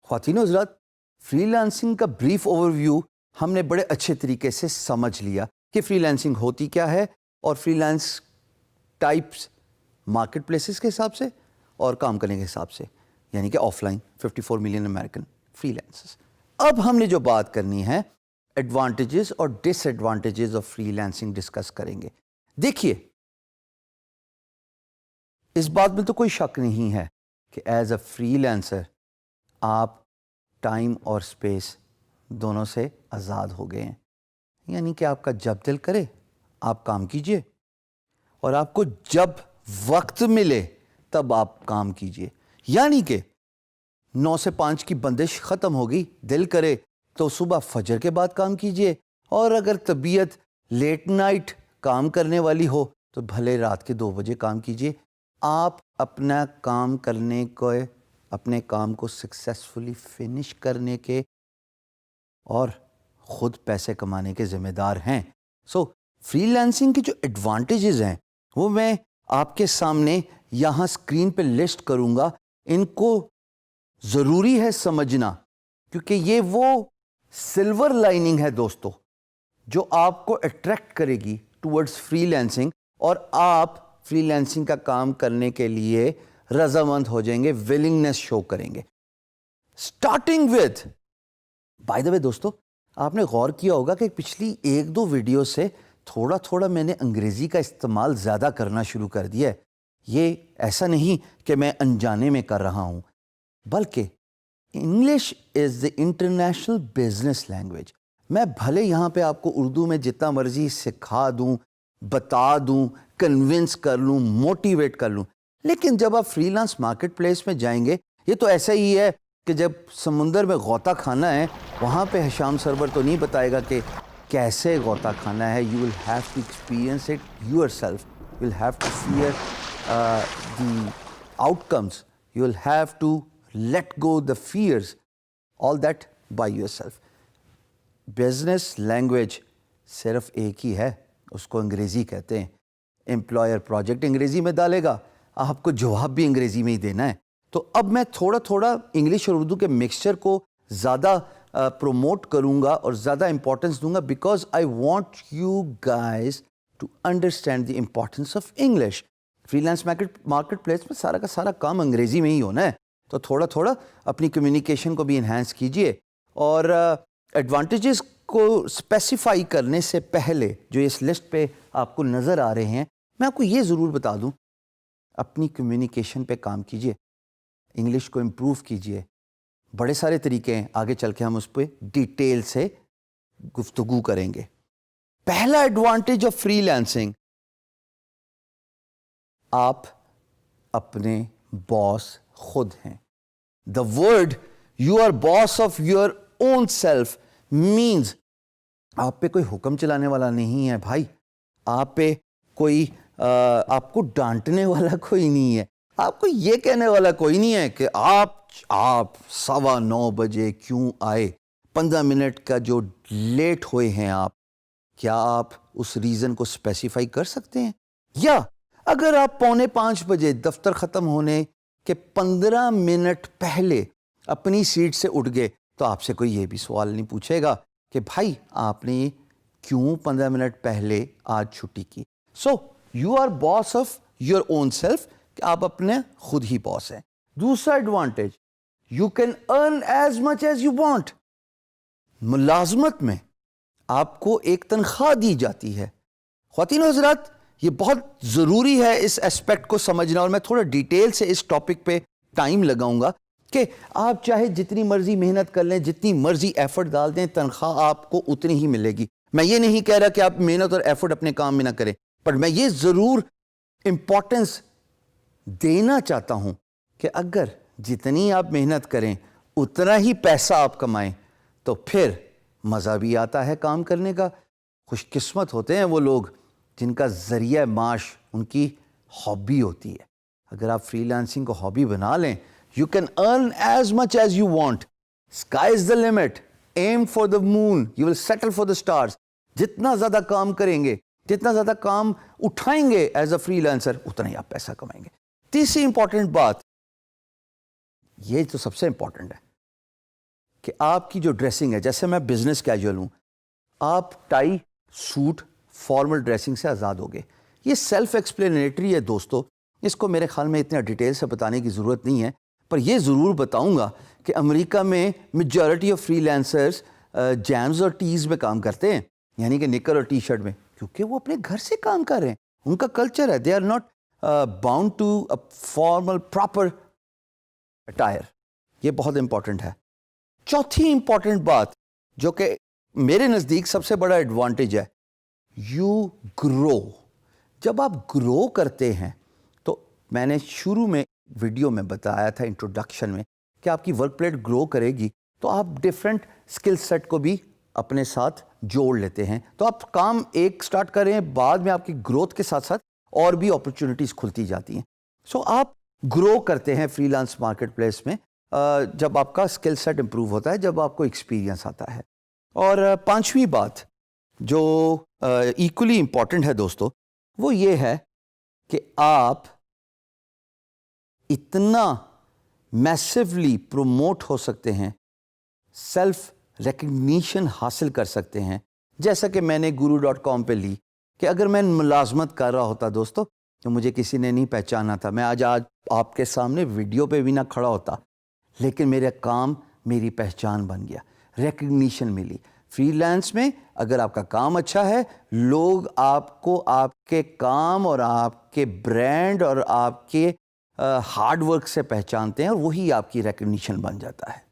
خواتین و حضرات، فری لانسنگ کا بریف اوور ویو ہم نے بڑے اچھے طریقے سے سمجھ لیا کہ فری لانسنگ ہوتی کیا ہے اور free lance types market places کے حساب سے اور کام کرنے کے حساب سے، یعنی کہ offline 54 million American freelancers. اب ہم نے جو بات کرنی ہے ایڈوانٹیجز اور disadvantages of freelancing discuss کریں گے۔ دیکھیے، اس بات میں تو کوئی شک نہیں ہے کہ ایز اے فری لانسر آپ ٹائم اور اسپیس دونوں سے آزاد ہو گئے ہیں، یعنی کہ آپ کا جب دل کرے آپ کام کیجئے اور آپ کو جب وقت ملے تب آپ کام کیجئے، یعنی کہ 9 سے 5 کی بندش ختم ہوگی، دل کرے تو صبح فجر کے بعد کام کیجئے، اور اگر طبیعت لیٹ نائٹ کام کرنے والی ہو تو بھلے رات کے 2 بجے کام کیجئے۔ آپ اپنا کام کرنے کو، اپنے کام کو سکسیسفلی فنش کرنے کے اور خود پیسے کمانے کے ذمہ دار ہیں۔ سو فری لانسنگ کی جو ایڈوانٹیجز ہیں وہ میں آپ کے سامنے یہاں اسکرین پہ لسٹ کروں گا۔ ان کو ضروری ہے سمجھنا، کیونکہ یہ وہ سلور لائننگ ہے دوستو جو آپ کو اٹریکٹ کرے گی ٹورڈز فری لانسنگ، اور آپ فری لانسنگ کا کام کرنے کے لیے رضامند ہو جائیں گے، ولنگنس شو کریں گے۔ اسٹارٹنگ وتھ، بائی دا وے دوستو، آپ نے غور کیا ہوگا کہ پچھلی 1-2 ویڈیو سے تھوڑا تھوڑا میں نے انگریزی کا استعمال زیادہ کرنا شروع کر دیا ہے۔ یہ ایسا نہیں کہ میں انجانے میں کر رہا ہوں، بلکہ English is the international business language. میں بھلے یہاں پہ آپ کو اردو میں جتنا مرضی سکھا دوں، بتا دوں، کنونس کر لوں، موٹیویٹ کر لوں، لیکن جب آپ فری لانس مارکیٹ پلیس میں جائیں گے، یہ تو ایسا ہی ہے کہ جب سمندر میں غوطہ کھانا ہے، وہاں پہ حشام سرور تو نہیں بتائے گا کہ کیسے غوطہ کھانا ہے۔ You will have to experience it yourself, you will have to fear the outcomes, you will have to let go the fears, all that by yourself. Business language صرف ایک ہی ہے، اس کو انگریزی کہتے ہیں۔ Employer project انگریزی میں ڈالے گا، آپ کو جواب بھی انگریزی میں ہی دینا ہے۔ تو اب میں تھوڑا تھوڑا انگلش اور اردو کے مکسچر کو زیادہ پروموٹ کروں گا اور زیادہ امپورٹنس دوں گا، because I want you guys to understand the importance of English. Freelance marketplace میں سارا کا سارا کام انگریزی میں ہی ہونا ہے، تو تھوڑا تھوڑا اپنی کمیونیکیشن کو بھی انہینس کیجئے۔ اور ایڈوانٹیجز کو اسپیسیفائی کرنے سے پہلے جو اس لسٹ پہ آپ کو نظر آ رہے ہیں، میں آپ کو یہ ضرور بتا دوں، اپنی کمیونیکیشن پہ کام کیجئے، انگلش کو امپروو کیجئے۔ بڑے سارے طریقے ہیں، آگے چل کے ہم اس پہ ڈیٹیل سے گفتگو کریں گے۔ پہلا ایڈوانٹیج آف فری لانسنگ، آپ اپنے باس خود ہیں۔ The word you are boss of your own self means آپ پہ کوئی حکم چلانے والا نہیں ہے بھائی، آپ پہ کوئی آپ کو ڈانٹنے والا کوئی نہیں ہے، آپ کو یہ کہنے والا کوئی نہیں ہے کہ آپ 9:15 بجے کیوں آئے، 15 منٹ کا جو لیٹ ہوئے ہیں آپ، کیا آپ اس ریزن کو اسپیسیفائی کر سکتے ہیں؟ یا اگر آپ 4:45 بجے دفتر ختم ہونے کے 15 منٹ پہلے اپنی سیٹ سے اٹھ گئے، تو آپ سے کوئی یہ بھی سوال نہیں پوچھے گا کہ بھائی آپ نے کیوں 15 منٹ پہلے آج چھٹی کی۔ So you are boss of your own self, کہ آپ اپنے خود ہی باس ہیں۔ دوسرا advantage, you can earn as much as you want. ملازمت میں آپ کو ایک تنخواہ دی جاتی ہے۔ خواتین و حضرات، یہ بہت ضروری ہے اس ایسپیکٹ کو سمجھنا، اور میں تھوڑا ڈیٹیل سے اس ٹاپک پہ ٹائم لگاؤں گا کہ آپ چاہے جتنی مرضی محنت کر لیں، جتنی مرضی ایفرٹ ڈال دیں، تنخواہ آپ کو اتنی ہی ملے گی۔ میں یہ نہیں کہہ رہا کہ آپ محنت اور ایفرٹ اپنے کام میں نہ کریں، پر میں یہ ضرور امپورٹنس دینا چاہتا ہوں کہ اگر جتنی آپ محنت کریں اتنا ہی پیسہ آپ کمائیں تو پھر مزہ بھی آتا ہے کام کرنے کا۔ خوش قسمت ہوتے ہیں وہ لوگ جن کا ذریعہ معاش ان کی ہابی ہوتی ہے۔ اگر آپ فری لانسنگ کو ہابی بنا لیں، you can earn as much as you want. Sky is the limit. Aim for the moon. You will settle for the stars. جتنا زیادہ کام کریں گے، جتنا زیادہ کام اٹھائیں گے ایز اے فری لانسر، اتنا ہی آپ پیسہ کمائیں گے۔ تیسری امپورٹنٹ بات، یہ تو سب سے امپورٹنٹ ہے، کہ آپ کی جو ڈریسنگ ہے, جیسے میں بزنس کیجول ہوں, آپ ٹائی سوٹ فارمل ڈریسنگ سے آزاد ہو گئے. یہ سیلف ایکسپلینیٹری ہے دوستو, اس کو میرے خیال میں اتنا ڈیٹیل سے بتانے کی ضرورت نہیں ہے, پر یہ ضرور بتاؤں گا کہ امریکہ میں majority of free lancers James اور ٹیز میں کام کرتے ہیں, یعنی کہ نکر اور ٹی شرٹ میں, کیونکہ وہ اپنے گھر سے کام کر رہے ہیں, ان کا کلچر ہے. They are not bound to a formal proper attire. یہ بہت امپورٹنٹ ہے. چوتھی امپورٹنٹ بات جو کہ میرے نزدیک سب سے بڑا ایڈوانٹیج ہے, یو گرو. جب آپ گرو کرتے ہیں تو میں نے شروع میں ویڈیو میں بتایا تھا انٹروڈکشن میں کہ آپ کی ورک پلیٹ گرو کرے گی تو آپ ڈفرینٹ اسکل سیٹ کو بھی اپنے ساتھ جوڑ لیتے ہیں. تو آپ کام ایک سٹارٹ کر رہے ہیں, بعد میں آپ کی گروتھ کے ساتھ ساتھ اور بھی اپرچونٹیز کھلتی جاتی ہیں. سو آپ گرو کرتے ہیں فری لانس مارکیٹ پلیس میں جب آپ کا اسکل سیٹ امپروو ہوتا ہے, جب آپ کو ایکسپیرینس آتا ہے. اور پانچویں بات جو ایکولی امپورٹنٹ ہے دوستو, وہ یہ ہے کہ آپ اتنا میسیولی پروموٹ ہو سکتے ہیں, سیلف ریکگنیشن حاصل کر سکتے ہیں. جیسا کہ میں نے guru.com پہ لی کہ اگر میں ملازمت کر رہا ہوتا دوستو تو مجھے کسی نے نہیں پہچانا تھا, میں آج آپ کے سامنے ویڈیو پہ بھی نہ کھڑا ہوتا, لیکن میرا کام میری پہچان بن گیا, ریکگنیشن ملی. فری لانس میں اگر آپ کا کام اچھا ہے, لوگ آپ کو آپ کے کام اور آپ کے برانڈ اور آپ کے ہارڈ ورک سے پہچانتے ہیں, اور وہی آپ کی ریکگنیشن بن جاتا ہے.